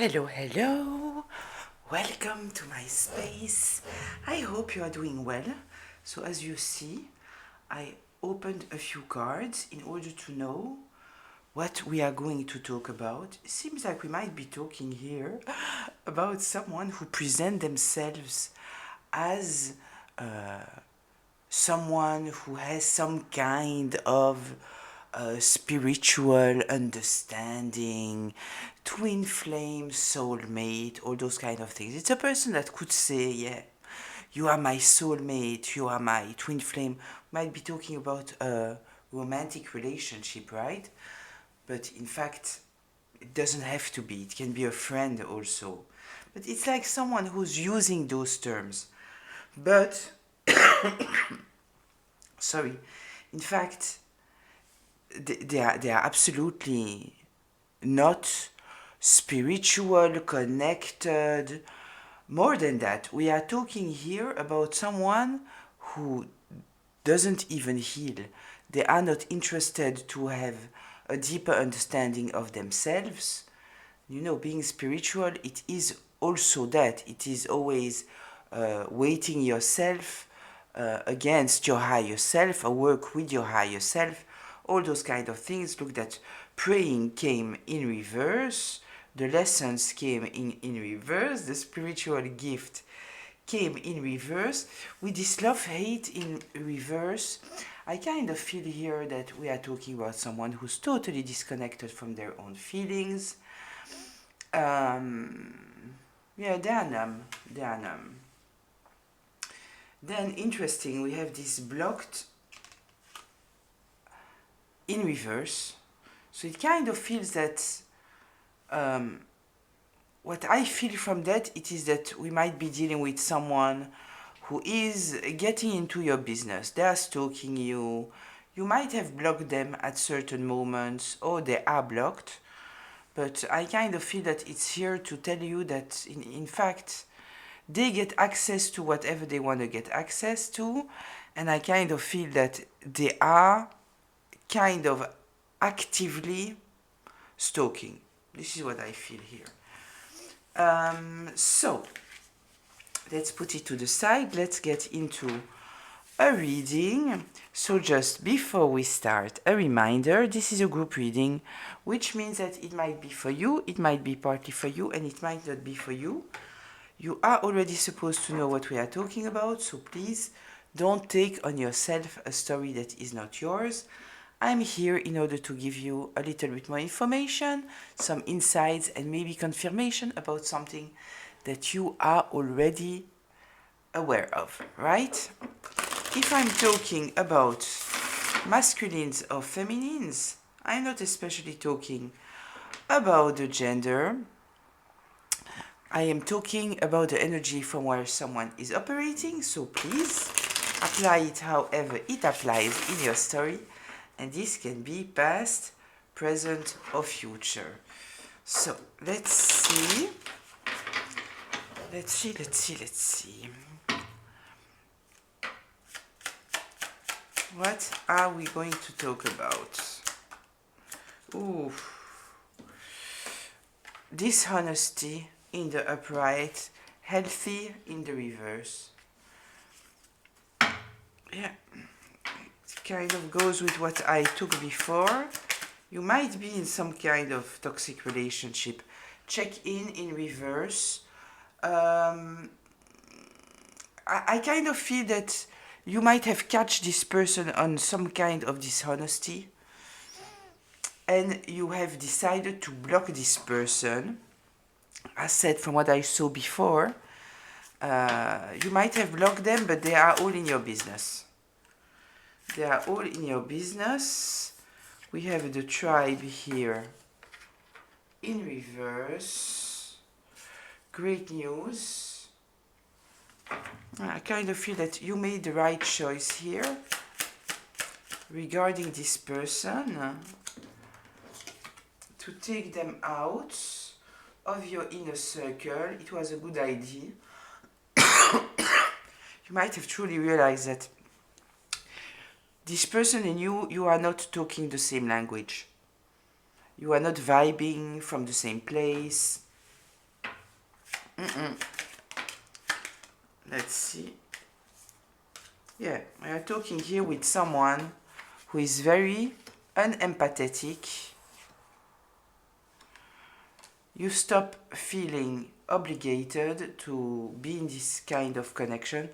Hello, hello. Welcome to my space. I hope you are doing well. So, as you see, I opened a few cards in order to know what we are going to talk about. It seems like we might be talking here about someone who present themselves as someone who has some kind of spiritual understanding, twin flame, soulmate, all those kind of things. It's a person that could say, yeah, you are my soulmate, you are my twin flame. Might be talking about a romantic relationship, right? But in fact, it doesn't have to be. It can be a friend also. But it's like someone who's using those terms. But, sorry, in fact, they are absolutely not spiritual, connected. More than that, we are talking here about someone who doesn't even heal. They are not interested to have a deeper understanding of themselves. You know, being spiritual, it is also that. It is always weighting yourself against your higher self, or work with your higher self, all those kind of things. Look, that praying came in reverse, the lessons came in reverse, the spiritual gift came in reverse. With this love-hate in reverse, I kind of feel here that we are talking about someone who's totally disconnected from their own feelings. Um, yeah, they are numb. They are numb. Then, interesting, we have this blocked in reverse. So it kind of feels that what I feel from that, it is that we might be dealing with someone who is getting into your business. They are stalking you. You might have blocked them at certain moments, or they are blocked. But I kind of feel that it's here to tell you that, in fact, they get access to whatever they want to get access to. And I kind of feel that they are kind of actively stalking. This is what I feel here. So, let's put it to the side. Let's get into a reading. So just before we start, a reminder, this is a group reading, which means that it might be for you, it might be partly for you, and it might not be for you. You are already supposed to know what we are talking about, so please don't take on yourself a story that is not yours. I'm here in order to give you a little bit more information, some insights, and maybe confirmation about something that you are already aware of, right? If I'm talking about masculines or feminines, I'm not especially talking about the gender. I am talking about the energy from where someone is operating, so please apply it however it applies in your story, and this can be past, present, or future. So let's see. Let's see. What are we going to talk about? Ooh. Dishonesty in the upright, healthy in the reverse. Yeah, it kind of goes with what I took before. You might be in some kind of toxic relationship. Check in reverse. I kind of feel that you might have catch this person on some kind of dishonesty, and you have decided to block this person. As said, from what I saw before, you might have blocked them, but they are all in your business. They are all in your business. We have the tribe here in reverse. Great news. I kind of feel that you made the right choice here regarding this person, to take them out of your inner circle. It was a good idea. You might have truly realized that this person and you are not talking the same language. You are not vibing from the same place. Let's see. Yeah, we are talking here with someone who is very unempathetic. You stop feeling obligated to be in this kind of connection.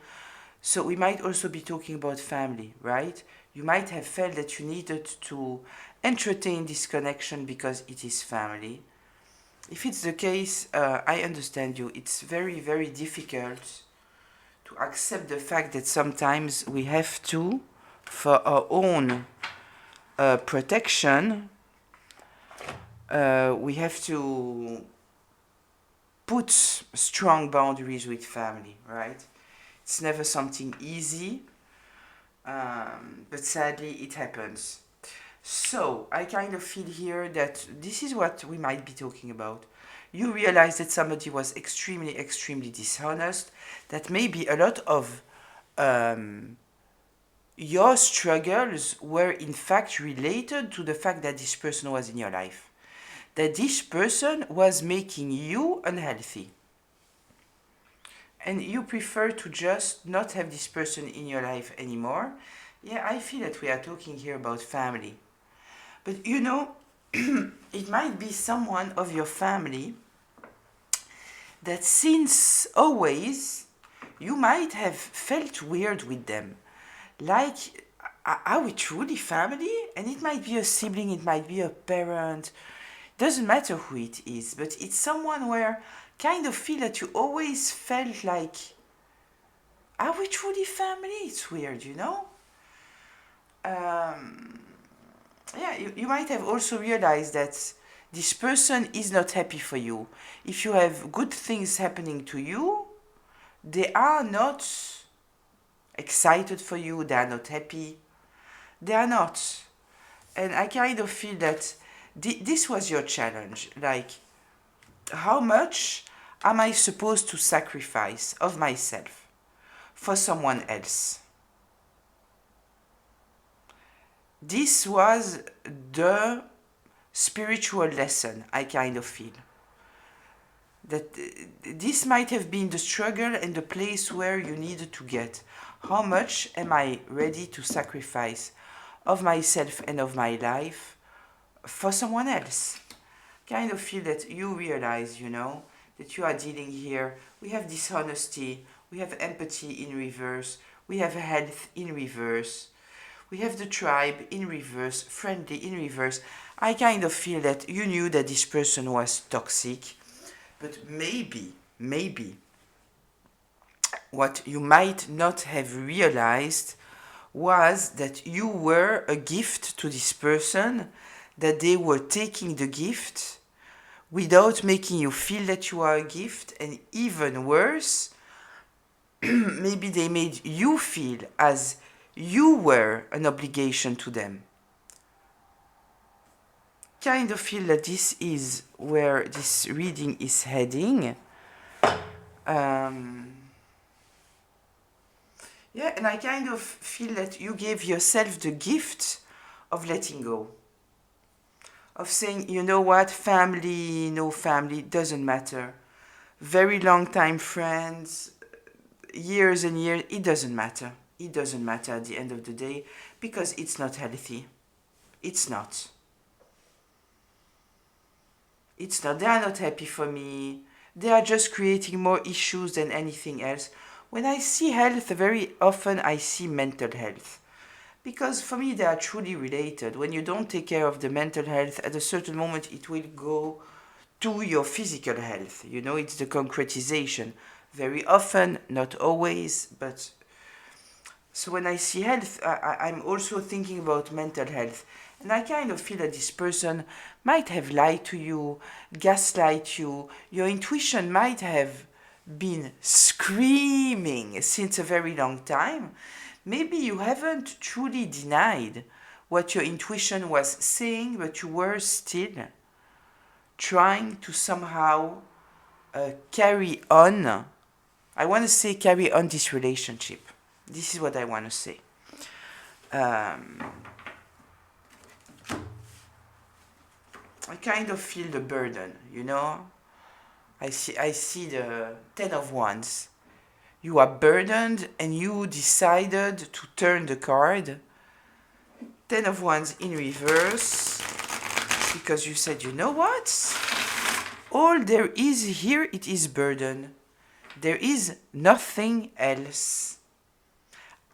So we might also be talking about family, right? You might have felt that you needed to entertain this connection because it is family. If it's the case, I understand you. It's very, very difficult to accept the fact that sometimes we have to, for our own protection, we have to put strong boundaries with family, right? It's never something easy, but sadly it happens. So I kind of feel here that this is what we might be talking about. You realize that somebody was extremely, extremely dishonest, that maybe a lot of your struggles were in fact related to the fact that this person was in your life, that this person was making you unhealthy. And you prefer to just not have this person in your life anymore. Yeah, I feel that we are talking here about family. But you know, it might be someone of your family that since always you might have felt weird with them. Like, are we truly family? And it might be a sibling, it might be a parent, doesn't matter who it is, but it's someone where kind of feel that you always felt like, are we truly family? It's weird, you know? Yeah, you might have also realized that this person is not happy for you. If you have good things happening to you, they are not excited for you, they are not happy, they are not. And I kind of feel that this was your challenge. Like, how much am I supposed to sacrifice of myself for someone else? This was the spiritual lesson, I kind of feel. That this might have been the struggle and the place where you needed to get. How much am I ready to sacrifice of myself and of my life for someone else? Kind of feel that you realize, you know, that you are dealing here. We have dishonesty, we have empathy in reverse, we have health in reverse, we have the tribe in reverse, friendly in reverse. I kind of feel that you knew that this person was toxic, but maybe, what you might not have realized was that you were a gift to this person, that they were taking the gift without making you feel that you are a gift, and even worse, maybe they made you feel as you were an obligation to them. Kind of feel that this is where this reading is heading. Yeah, and I kind of feel that you gave yourself the gift of letting go. Of saying, you know what, family, no family, doesn't matter. Very long time friends, years and years, it doesn't matter. It doesn't matter at the end of the day because it's not healthy. It's not. It's not. They are not happy for me. They are just creating more issues than anything else. When I see health, very often I see mental health. Because for me, they are truly related. When you don't take care of the mental health, at a certain moment, it will go to your physical health. You know, it's the concretization. Very often, not always, but so when I see health, I'm also thinking about mental health. And I kind of feel that this person might have lied to you, gaslight you. Your intuition might have been screaming since a very long time. Maybe you haven't truly denied what your intuition was saying, but you were still trying to somehow carry on. I want to say carry on this relationship. This is what I want to say. I kind of feel the burden, you know? I see the Ten of Wands. You are burdened and you decided to turn the card. Ten of Wands in reverse, because you said, you know what? All there is here, it is burden. There is nothing else.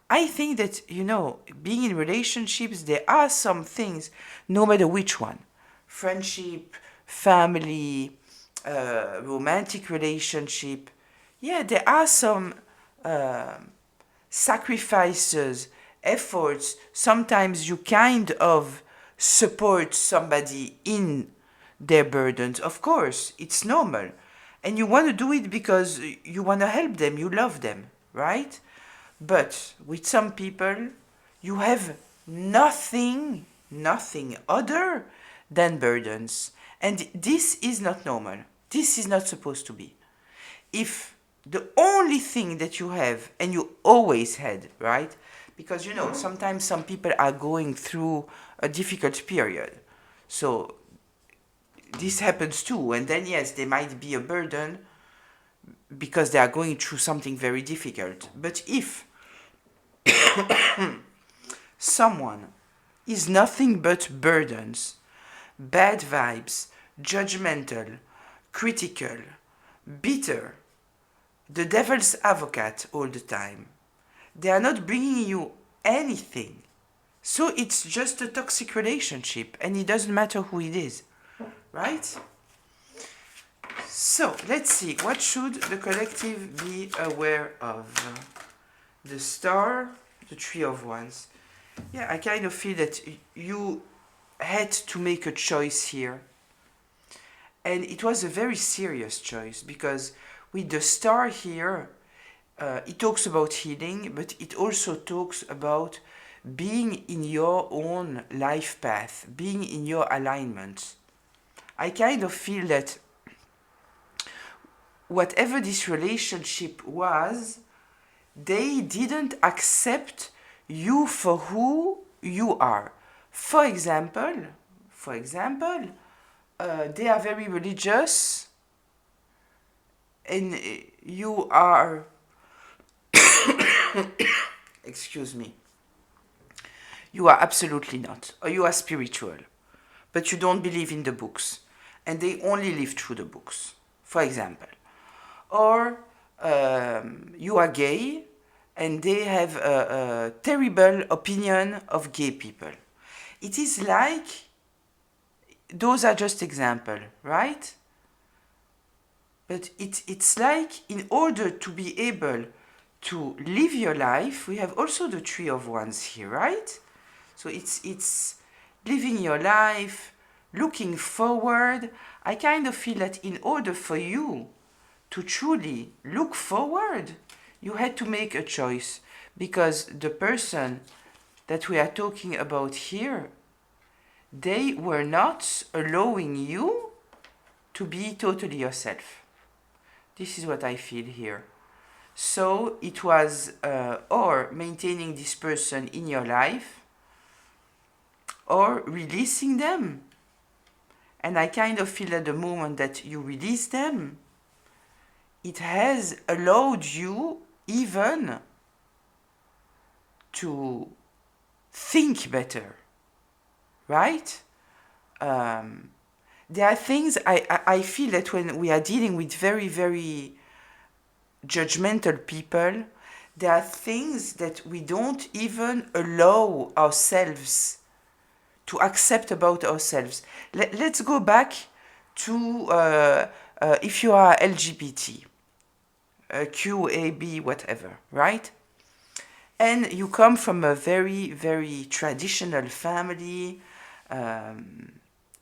I think that, being in relationships, there are some things, no matter which one, friendship, family, romantic relationship, yeah, there are some sacrifices, efforts. Sometimes you kind of support somebody in their burdens. Of course, it's normal. And you want to do it because you want to help them, you love them, right? But with some people, you have nothing other than burdens. And this is not normal. This is not supposed to be. If the only thing that you have, and you always had, right? Because, sometimes some people are going through a difficult period. So this happens too. And then, yes, there might be a burden because they are going through something very difficult. But if someone is nothing but burdens, bad vibes, judgmental, critical, bitter, the devil's advocate all the time, they are not bringing you anything. So it's just a toxic relationship, and it doesn't matter who it is, right? So let's see, what should the collective be aware of? The Star, the Three of Wands. Yeah, I kind of feel that you had to make a choice here. And it was a very serious choice, because with the Star here, it talks about healing, but it also talks about being in your own life path, being in your alignment. I kind of feel that whatever this relationship was, they didn't accept you for who you are. For example, they are very religious, and you are, excuse me, you are absolutely not, or you are spiritual, but you don't believe in the books, and they only live through the books, for example. Or you are gay, and they have a terrible opinion of gay people. It is like, those are just examples, right? But it's like, in order to be able to live your life, we have also the Three of Wands here, right? So it's living your life, looking forward. I kind of feel that in order for you to truly look forward, you had to make a choice, because the person that we are talking about here, they were not allowing you to be totally yourself. This is what I feel here. So it was or maintaining this person in your life, or releasing them. And I kind of feel at the moment that you release them, it has allowed you even to think better, right? There are things I feel that when we are dealing with very, very judgmental people, there are things that we don't even allow ourselves to accept about ourselves. Let's go back to if you are LGBT, Q, A, B, whatever, right? And you come from a very, very traditional family,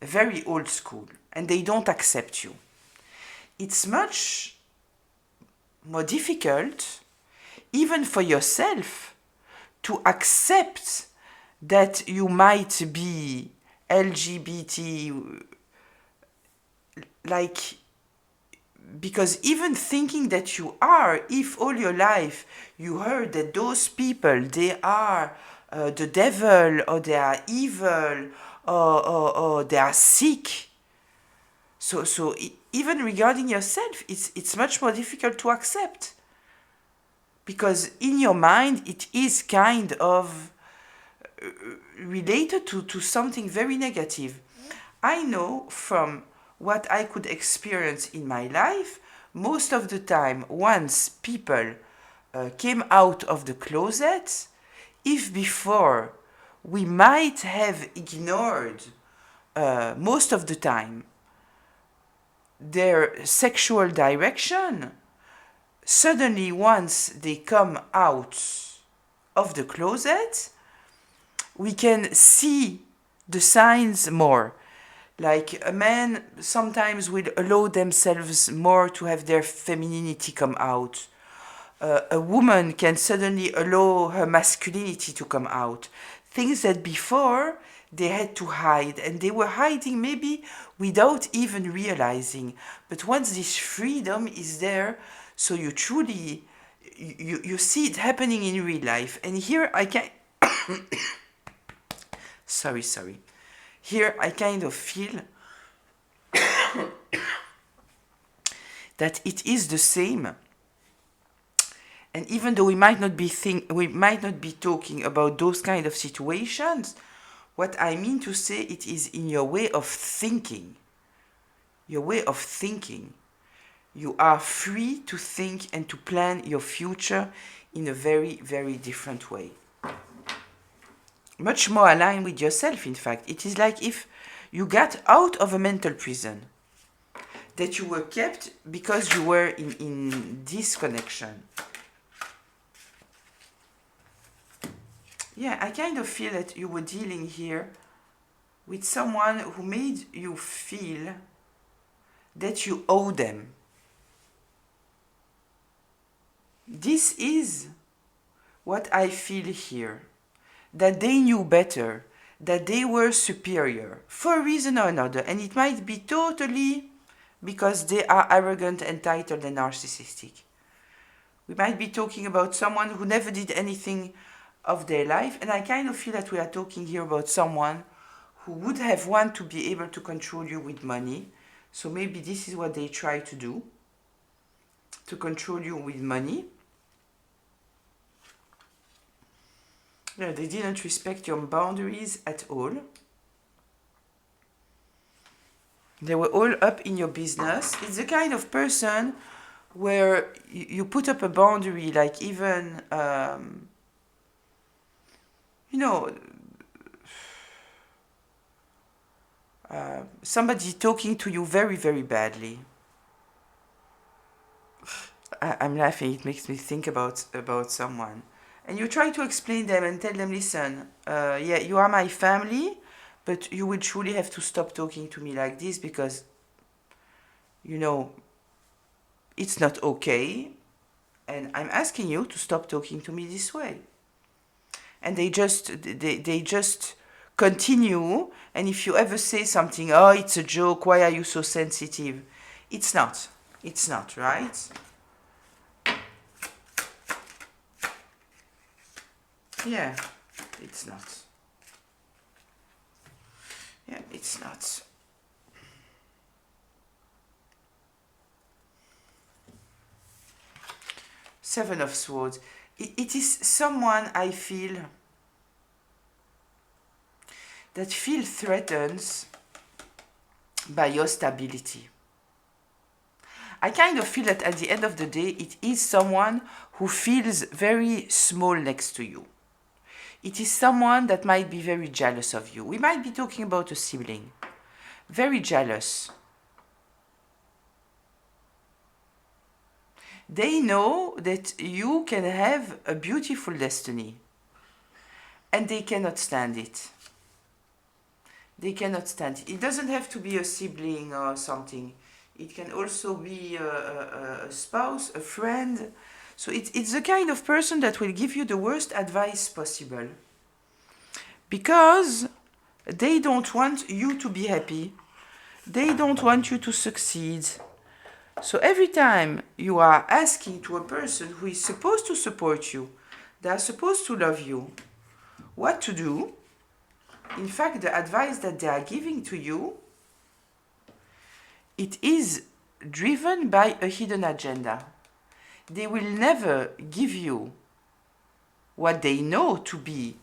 very old school, and they don't accept you. It's much more difficult, even for yourself, to accept that you might be LGBT, like, because even thinking that you are, if all your life you heard that those people, they are the devil, or they are evil, or they are sick, so even regarding yourself, it's much more difficult to accept. Because in your mind, it is kind of related to something very negative. I know from what I could experience in my life, most of the time, once people came out of the closet, if before we might have ignored most of the time their sexual direction, suddenly once they come out of the closet, we can see the signs more. Like a man sometimes will allow themselves more to have their femininity come out. A woman can suddenly allow her masculinity to come out. Things that before they had to hide, and they were hiding maybe without even realizing. But once this freedom is there, so you truly, you see it happening in real life. And here I can... sorry. Here I kind of feel that it is the same. And even though we might not be talking about those kind of situations, what I mean to say, it is in your way of thinking. Your way of thinking. You are free to think and to plan your future in a very, very different way. Much more aligned with yourself, in fact. It is like if you got out of a mental prison that you were kept because you were in disconnection. Yeah, I kind of feel that you were dealing here with someone who made you feel that you owe them. This is what I feel here. That they knew better, that they were superior for a reason or another, and it might be totally because they are arrogant, entitled, and narcissistic. We might be talking about someone who never did anything of their life, and I kind of feel that we are talking here about someone who would have wanted to be able to control you with money. So maybe this is what they try to do, to control you with money. Yeah, they didn't respect your boundaries at all. They were all up in your business. It's the kind of person where you put up a boundary, like even, somebody talking to you very, very badly. I'm laughing, it makes me think about someone. And you try to explain them and tell them, listen, yeah, you are my family, but you will truly have to stop talking to me like this because, it's not okay. And I'm asking you to stop talking to me this way. And they just continue. And if you ever say something, oh, it's a joke, why are you so sensitive? It's not, right? Yeah, it's not. Yeah, it's not. Seven of Swords. It is someone I feel that feel threatened by your stability. I kind of feel that at the end of the day, it is someone who feels very small next to you. It is someone that might be very jealous of you. We might be talking about a sibling. Very jealous. They know that you can have a beautiful destiny. And they cannot stand it. They cannot stand it. It doesn't have to be a sibling or something. It can also be a spouse, a friend. So it's the kind of person that will give you the worst advice possible. Because they don't want you to be happy. They don't want you to succeed. So every time you are asking to a person who is supposed to support you, they are supposed to love you, what to do, in fact, the advice that they are giving to you, it is driven by a hidden agenda. They will never give you what they know to be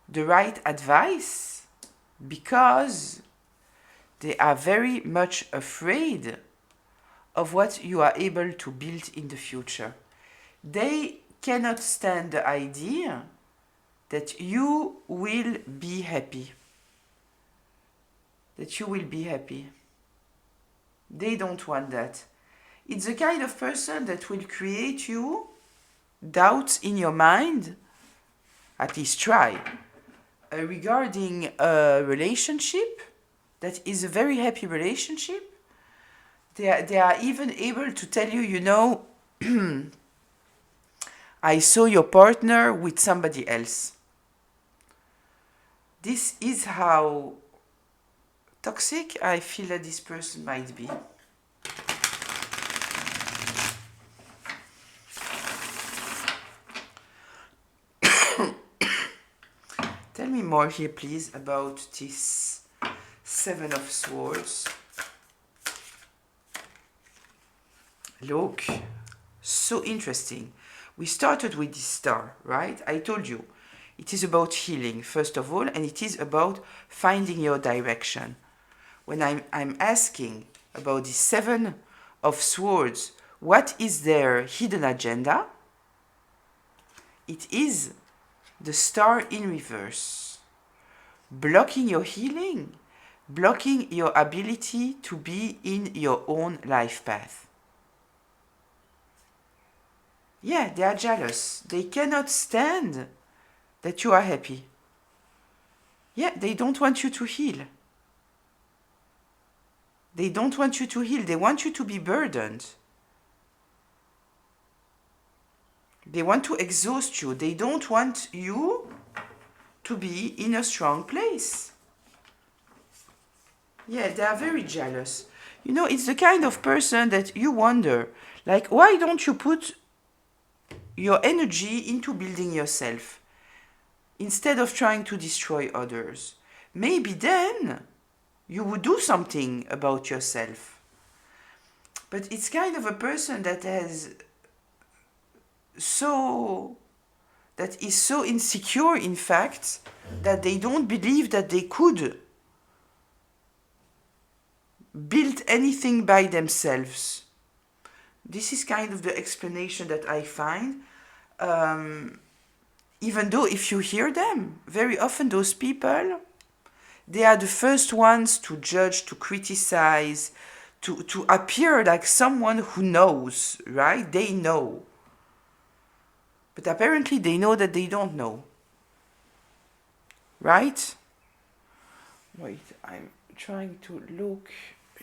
the right advice because they are very much afraid of what you are able to build in the future. They cannot stand the idea that you will be happy. That you will be happy. They don't want that. It's the kind of person that will create you doubts in your mind, at least try, regarding a relationship that is a very happy relationship. They are even able to tell you, you know, I saw your partner with somebody else. This is how toxic I feel that this person might be. Tell me more here, please, about this Seven of Swords. Look, so interesting. We started with this star, right? I told you, it is about healing, first of all, and it is about finding your direction. When I'm asking about the Seven of Swords, what is their hidden agenda? It is the star in reverse, blocking your healing, blocking your ability to be in your own life path. Yeah, they are jealous. They cannot stand that you are happy. Yeah, they don't want you to heal. They don't want you to heal. They want you to be burdened. They want to exhaust you. They don't want you to be in a strong place. Yeah, they are very jealous. You know, it's the kind of person that you wonder, like, why don't you put your energy into building yourself instead of trying to destroy others? Maybe then you would do something about yourself. But it's kind of a person that is so insecure, in fact, that they don't believe that they could build anything by themselves. This is kind of the explanation that I find. Even though if you hear them, very often those people, they are the first ones to judge, to criticize, to appear like someone who knows, right? They know. But apparently they know that they don't know. Right? Wait, I'm trying to look.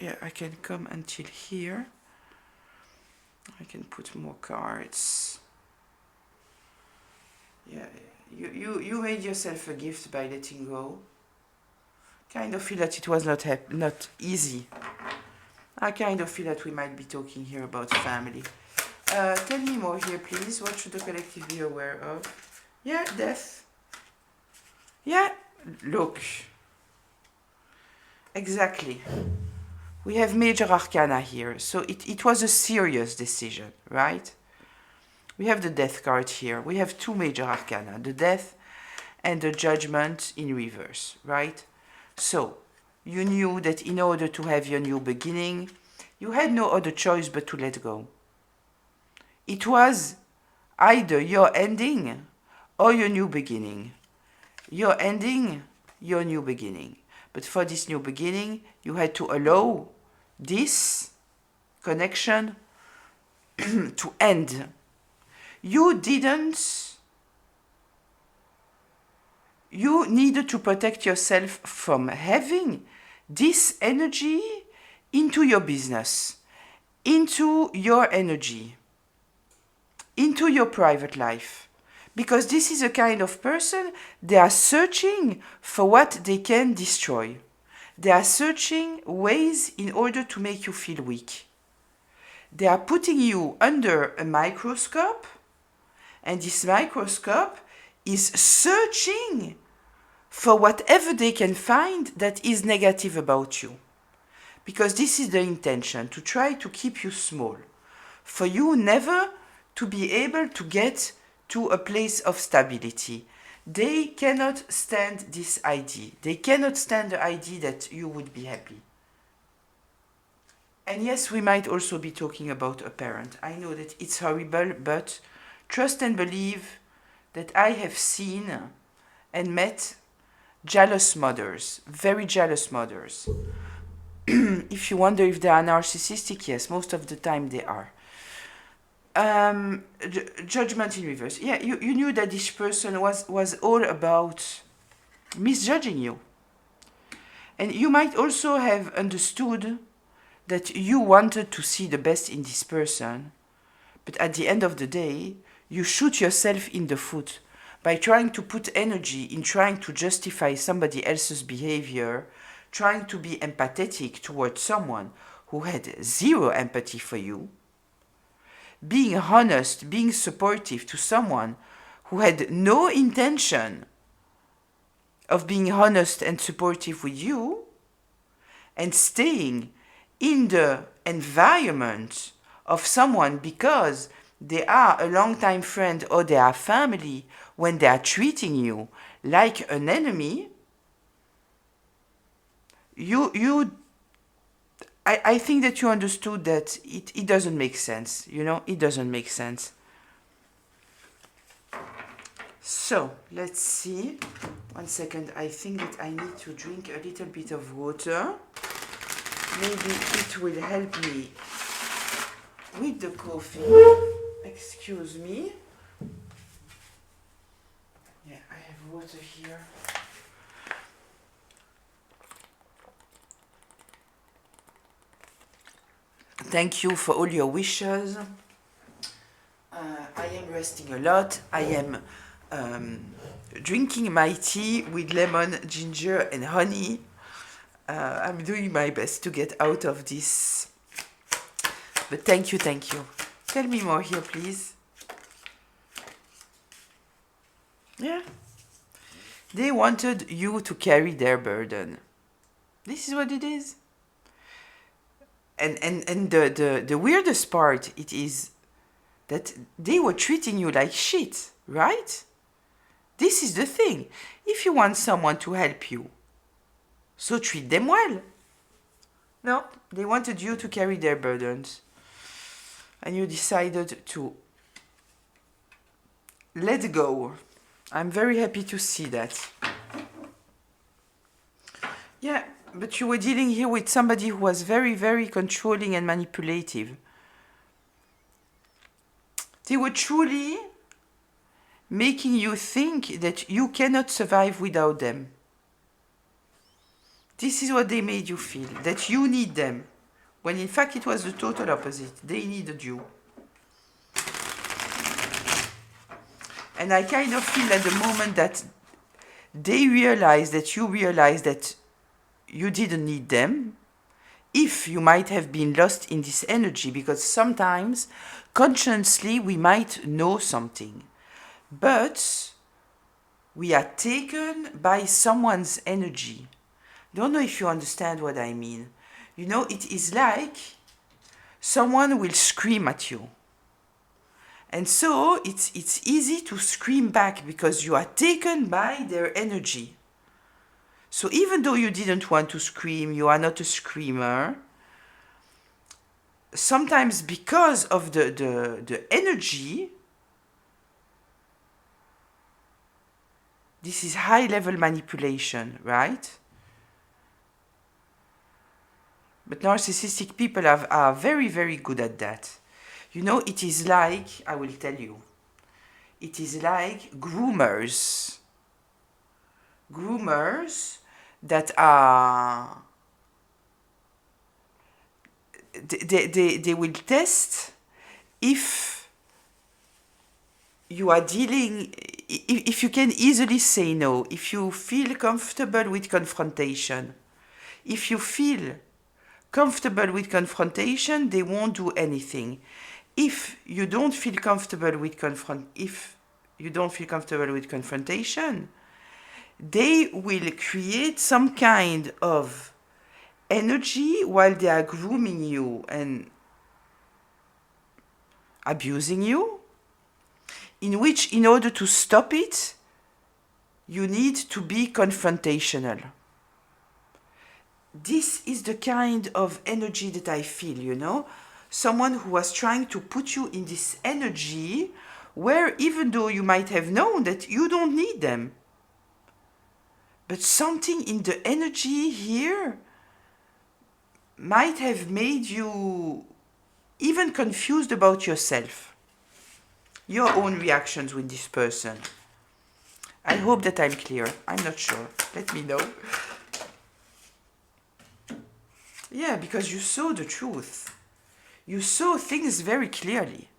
Yeah, I can come until here. I can put more cards. Yeah, you made yourself a gift by letting go. Kind of feel that it was not easy. I kind of feel that we might be talking here about family. Tell me more here, please. What should the collective be aware of? Yeah, death. Yeah, look. Exactly. We have major arcana here. So it was a serious decision, right? We have the death card here. We have two major arcana, the death and the judgment in reverse, right? So you knew that in order to have your new beginning, you had no other choice but to let go. It was either your ending or your new beginning. Your ending, your new beginning. But for this new beginning, you had to allow this connection to end. You needed to protect yourself from having this energy into your business, into your energy, into your private life. Because this is a kind of person, they are searching for what they can destroy. They are searching ways in order to make you feel weak. They are putting you under a microscope, and this microscope is searching for whatever they can find that is negative about you. because this is the intention, to try to keep you small, for you never to be able to get to a place of stability. They cannot stand this idea. They cannot stand the idea that you would be happy. And yes, we might also be talking about a parent. I know that it's horrible, but trust and believe that I have seen and met jealous mothers, very jealous mothers. If you wonder if they are narcissistic, yes, most of the time they are. Judgment in reverse. Yeah, you knew that this person was all about misjudging you. And you might also have understood that you wanted to see the best in this person, but at the end of the day, you shoot yourself in the foot by trying to put energy in trying to justify somebody else's behavior, trying to be empathetic towards someone who had zero empathy for you, being honest, being supportive to someone who had no intention of being honest and supportive with you, and staying in the environment of someone because they are a long-time friend or they are family when they are treating you like an enemy, I think that you understood that it doesn't make sense, it doesn't make sense. So, let's see. 1 second, I think that I need to drink a little bit of water. Maybe it will help me with the coffee. Excuse me. Yeah, I have water here. Thank you for all your wishes. I am resting a lot. I am drinking my tea with lemon, ginger, and honey. I'm doing my best to get out of this. But thank you, thank you. Tell me more here, please. Yeah. They wanted you to carry their burden. This is what it is. And the weirdest part, it is that they were treating you like shit, right? This is the thing. If you want someone to help you, so treat them well. No, they wanted you to carry their burdens. And you decided to let go. I'm very happy to see that. Yeah, but you were dealing here with somebody who was very, very controlling and manipulative. They were truly making you think that you cannot survive without them. This is what they made you feel, that you need them, when in fact it was the total opposite. They needed you. And I kind of feel at the moment that they realized that you realized that you didn't need them, if you might have been lost in this energy, because sometimes consciously we might know something, but we are taken by someone's energy. Don't know if you understand what I mean. It is like someone will scream at you. And so it's easy to scream back because you are taken by their energy. So even though you didn't want to scream, you are not a screamer, sometimes because of the energy, this is high-level manipulation, right? But narcissistic people are very, very good at that. It is like, I will tell you, it is like groomers. Groomers that are, they will test if you are dealing, if you can easily say no, if you feel comfortable with confrontation. If you feel comfortable with confrontation, they won't do anything. If you don't feel comfortable with confrontation, they will create some kind of energy while they are grooming you and abusing you, in which, in order to stop it, you need to be confrontational. This is the kind of energy that I feel, you know? Someone who was trying to put you in this energy where, even though you might have known that you don't need them, but something in the energy here might have made you even confused about yourself, your own reactions with this person. I hope that I'm clear. I'm not sure. Let me know. Yeah, because you saw the truth. You saw things very clearly.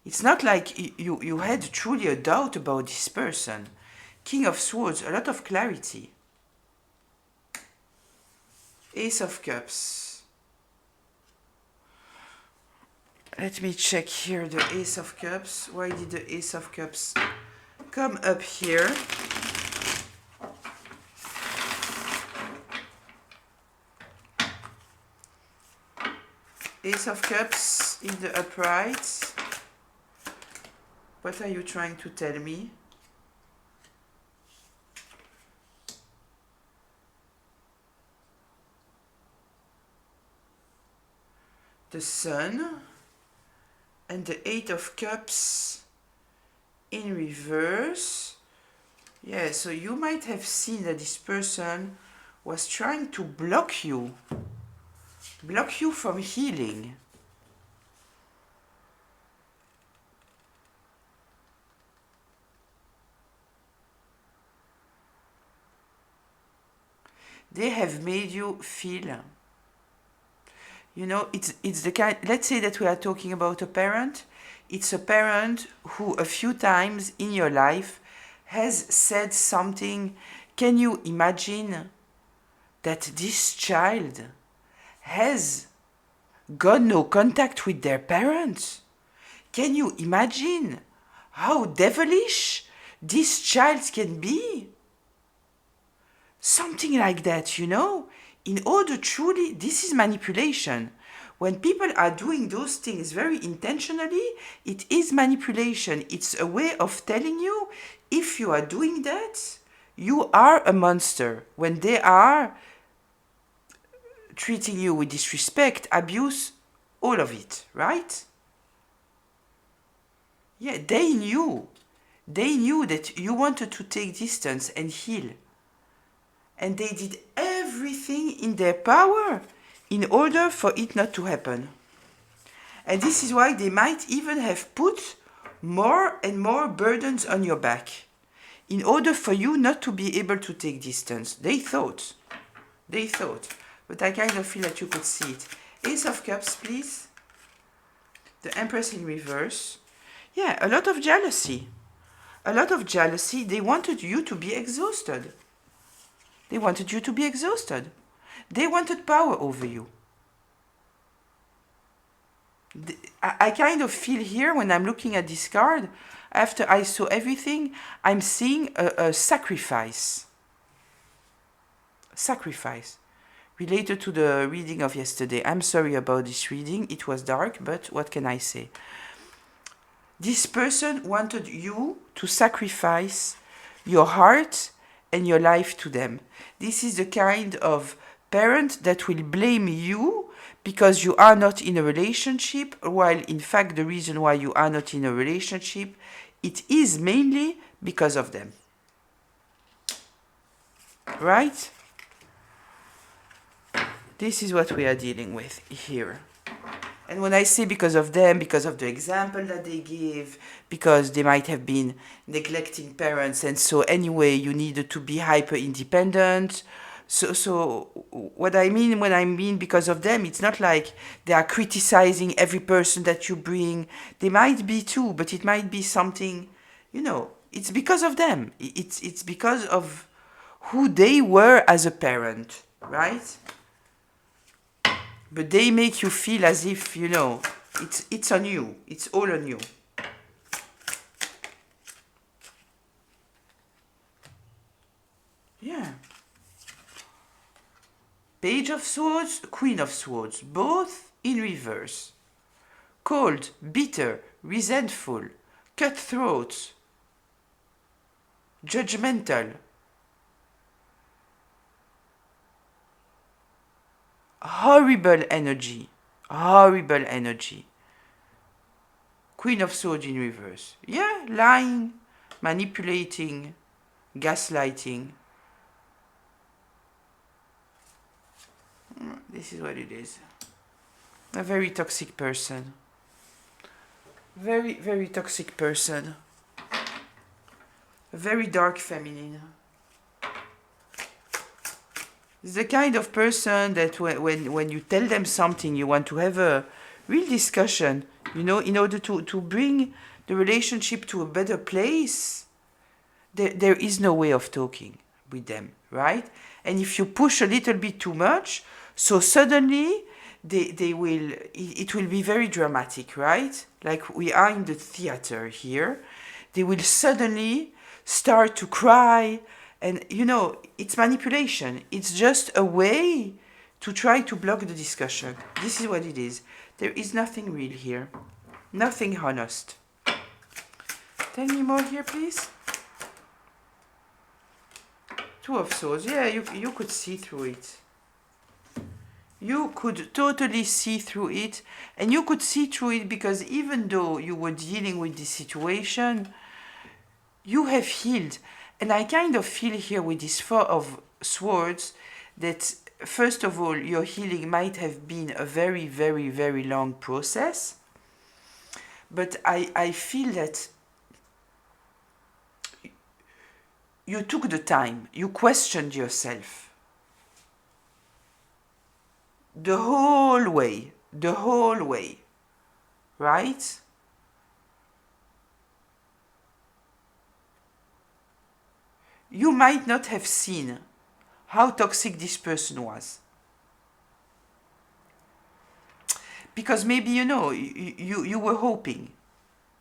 It's not like you had truly a doubt about this person. King of Swords, a lot of clarity. Ace of Cups. Let me check here the Ace of Cups. Why did the Ace of Cups come up here? Ace of Cups in the upright. What are you trying to tell me? The Sun and the Eight of Cups in reverse. Yeah, so you might have seen that this person was trying to block you from healing. They have made you feel, you know, it's the kind, let's say that we are talking about a parent. It's a parent who a few times in your life has said something. Can you imagine that this child has got no contact with their parents? Can you imagine how devilish this child can be? Something like that, you know? In order truly, this is manipulation. When people are doing those things very intentionally, it is manipulation. It's a way of telling you, if you are doing that, you are a monster. When they are treating you with disrespect, abuse, all of it, right? Yeah, they knew. They knew that you wanted to take distance and heal. And they did everything in their power in order for it not to happen. And this is why they might even have put more and more burdens on your back in order for you not to be able to take distance. They thought. But I kind of feel that you could see it. Ace of Cups, please. The Empress in reverse. Yeah, a lot of jealousy. A lot of jealousy. They wanted you to be exhausted. They wanted you to be exhausted. They wanted power over you. I kind of feel here, when I'm looking at this card, after I saw everything, I'm seeing a sacrifice. Sacrifice. Related to the reading of yesterday. I'm sorry about this reading. It was dark, but what can I say? This person wanted you to sacrifice your heart and your life to them. This is the kind of parent that will blame you because you are not in a relationship, while in fact the reason why you are not in a relationship, it is mainly because of them. Right? This is what we are dealing with here. And when I say because of them, because of the example that they give, because they might have been neglecting parents, and so anyway you needed to be hyper independent. So what I mean when I mean because of them, it's not like they are criticizing every person that you bring. They might be too, but it might be something, you know, it's because of them. It's because of who they were as a parent, right? But they make you feel as if, you know, it's on you. It's all on you. Yeah. Page of Swords, Queen of Swords, both in reverse. Cold, bitter, resentful, cutthroat, judgmental, horrible energy, horrible energy. Queen of Swords in reverse. Yeah, lying, manipulating, gaslighting. This is what it is. A very toxic person. Very, very toxic person. A very dark feminine. It's the kind of person that when you tell them something, you want to have a real discussion, you know, in order to bring the relationship to a better place. There is no way of talking with them, right? And if you push a little bit too much, so suddenly it will be very dramatic, right? Like we are in the theater here. They will suddenly start to cry, and you know, it's manipulation. It's just a way to try to block the discussion. This is what it is. There is nothing real here. Nothing honest. Tell me more here, please. Two of Swords. Yeah, you could see through it. You could totally see through it. And you could see through it because even though you were dealing with this situation, you have healed. And I kind of feel here with this Four of Swords that, first of all, your healing might have been a very, very, very long process. But I feel that you took the time, you questioned yourself. The whole way, right? You might not have seen how toxic this person was. Because maybe, you know, you were hoping.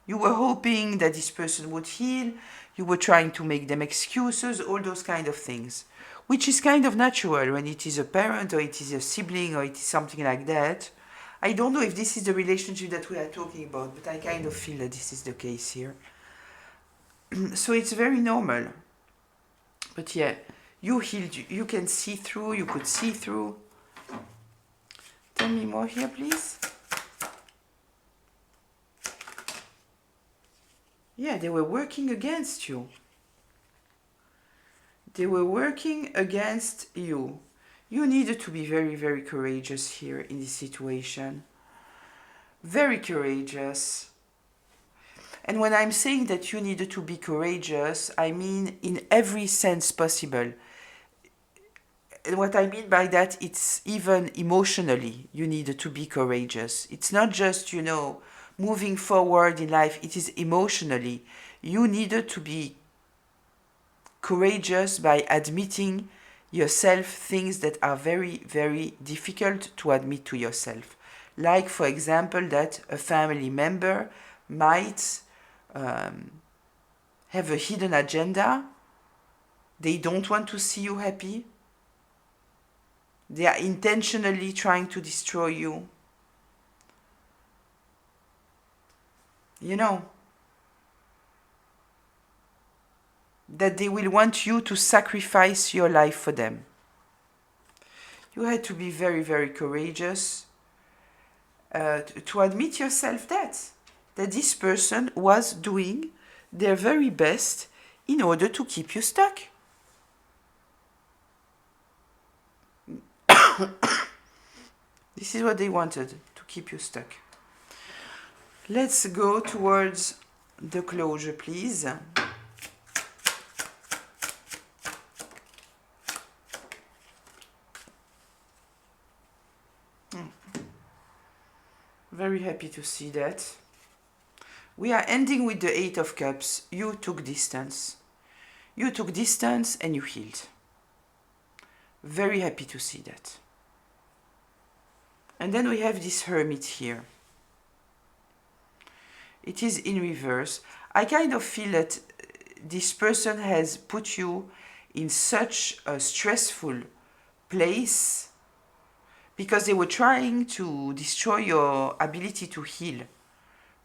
You were hoping that this person would heal. You were trying to make them excuses, all those kind of things. Which is kind of natural when it is a parent or it is a sibling or it is something like that. I don't know if this is the relationship that we are talking about, but I kind of feel that this is the case here. So it's very normal. But yeah, you healed, you can see through, you could see through. Tell me more here, please. Yeah, they were working against you. They were working against you. You needed to be very, very courageous here in this situation. Very courageous. And when I'm saying that you needed to be courageous, I mean in every sense possible. And what I mean by that, it's even emotionally, you needed to be courageous. It's not just, you know, moving forward in life, it is emotionally. You needed to be courageous by admitting yourself things that are very, very difficult to admit to yourself. Like, for example, that a family member might have a hidden agenda. They don't want to see you happy. They are intentionally trying to destroy you. You know, that they will want you to sacrifice your life for them. You had to be very, very courageous to admit yourself that this person was doing their very best in order to keep you stuck. This is what they wanted, to keep you stuck. Let's go towards the closure, please. Very happy to see that. We are ending with the Eight of Cups. You took distance. You took distance and you healed. Very happy to see that. And then we have this Hermit here. It is in reverse. I kind of feel that this person has put you in such a stressful place because they were trying to destroy your ability to heal,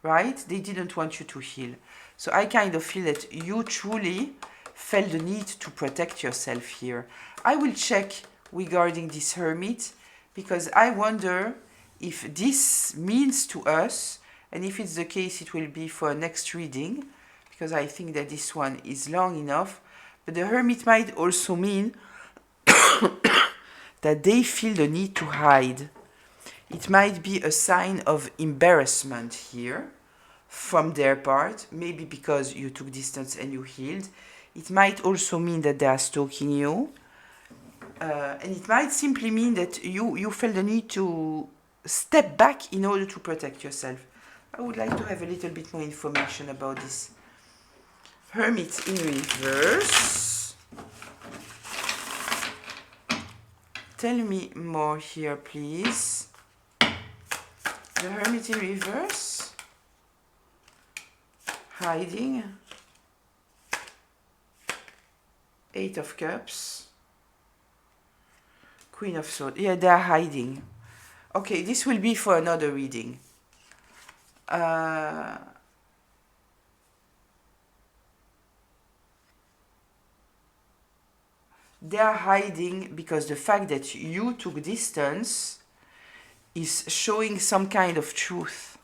right? They didn't want you to heal. So I kind of feel that you truly felt the need to protect yourself here. I will check regarding this hermit, because I wonder if this means to us, and if it's the case, it will be for next reading, because I think that this one is long enough. But the hermit might also mean that they feel the need to hide. It might be a sign of embarrassment here from their part, maybe because you took distance and you healed. It might also mean that they are stalking you. And it might simply mean that you felt the need to step back in order to protect yourself. I would like to have a little bit more information about this hermit in reverse. Tell me more here, please. The hermit in reverse. Hiding. Eight of Cups. Queen of Swords. Yeah, they are hiding. Okay, this will be for another reading. They are hiding because the fact that you took distance is showing some kind of truth.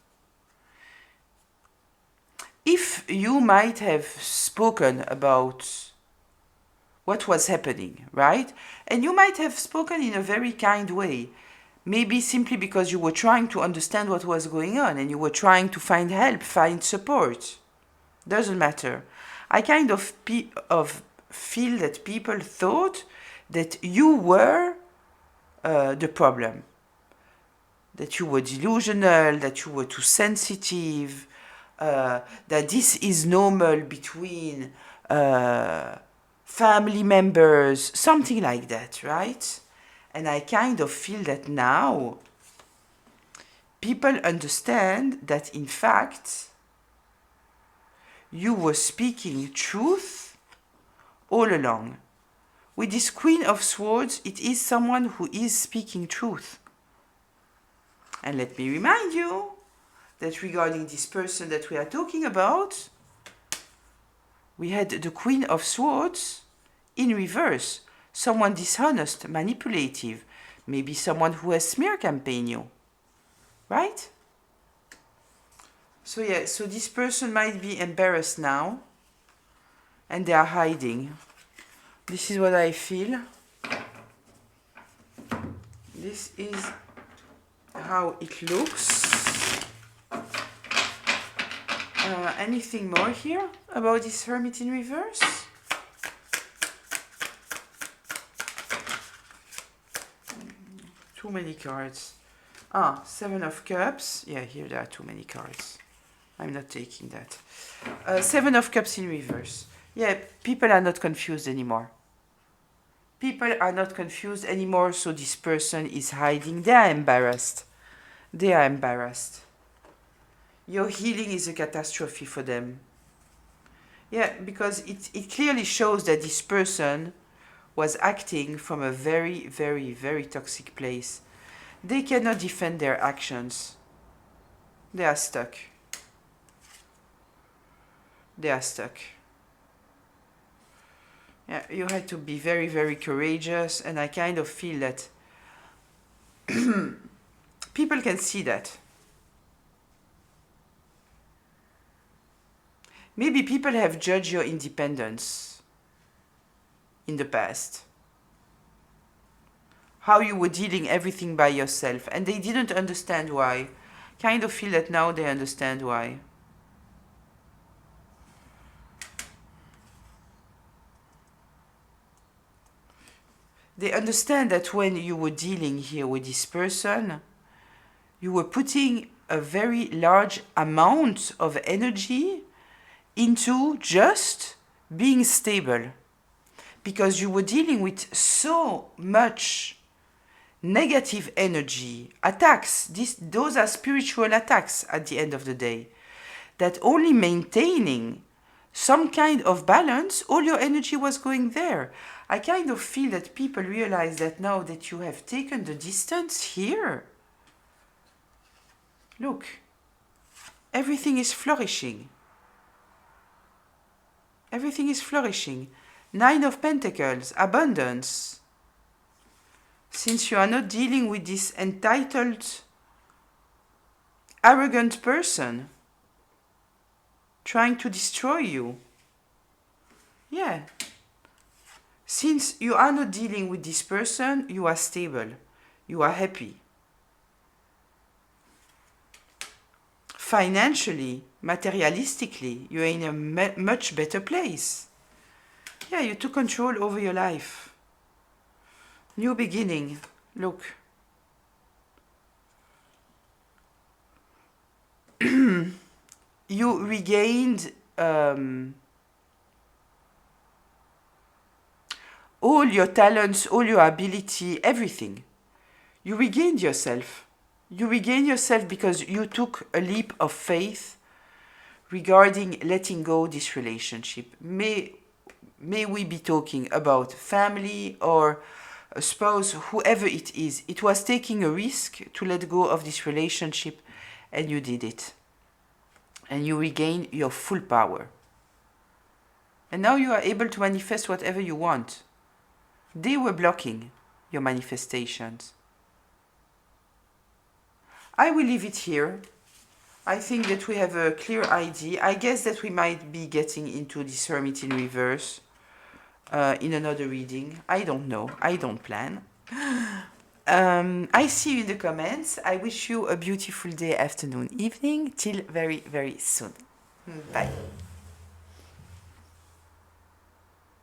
If you might have spoken about what was happening, right? And you might have spoken in a very kind way. Maybe simply because you were trying to understand what was going on and you were trying to find help, find support. Doesn't matter. I kind of feel that people thought that you were the problem. That you were delusional, that you were too sensitive, that this is normal between family members, something like that, right? And I kind of feel that now people understand that in fact you were speaking truth all along. With this Queen of Swords, it is someone who is speaking truth. And let me remind you that regarding this person that we are talking about, we had the Queen of Swords in reverse. Someone dishonest, manipulative, maybe someone who has smear campaign you, right? So yeah, so this person might be embarrassed now and they are hiding. This is what I feel. This is how it looks. Anything more here about this hermit in reverse? Too many cards. Seven of Cups. Yeah, here there are too many cards. I'm not taking that. Seven of Cups in reverse. Yeah, people are not confused anymore. People are not confused anymore, so this person is hiding. They are embarrassed. They are embarrassed. Your healing is a catastrophe for them. Yeah, because it clearly shows that this person was acting from a very, very, very toxic place. They cannot defend their actions. They are stuck. They are stuck. Yeah, you had to be very, very courageous, and I kind of feel that people can see that. Maybe people have judged your independence in the past. How you were dealing everything by yourself, and they didn't understand why. Kind of feel that now they understand why. They understand that when you were dealing here with this person, you were putting a very large amount of energy into just being stable. Because you were dealing with so much negative energy, attacks. Those are spiritual attacks at the end of the day. That only maintaining some kind of balance, all your energy was going there. I kind of feel that people realize that now that you have taken the distance here, look, everything is flourishing. Everything is flourishing. 9 of Pentacles, abundance. Since you are not dealing with this entitled, arrogant person trying to destroy you. Yeah. Since you are not dealing with this person, you are stable. You are happy. Financially, materialistically, you're in a much better place. Yeah, you took control over your life. New beginning. Look. You regained all your talents, all your ability, everything. You regained yourself. You regained yourself because you took a leap of faith regarding letting go this relationship. May we be talking about family or a spouse, whoever it is. It was taking a risk to let go of this relationship, and you did it. And you regain your full power. And now you are able to manifest whatever you want. They were blocking your manifestations. I will leave it here. I think that we have a clear idea. I guess that we might be getting into this Hermit in reverse in another reading. I don't know. I don't plan. I see you in the comments. I wish you a beautiful day, afternoon, evening. Till very, very soon. Bye.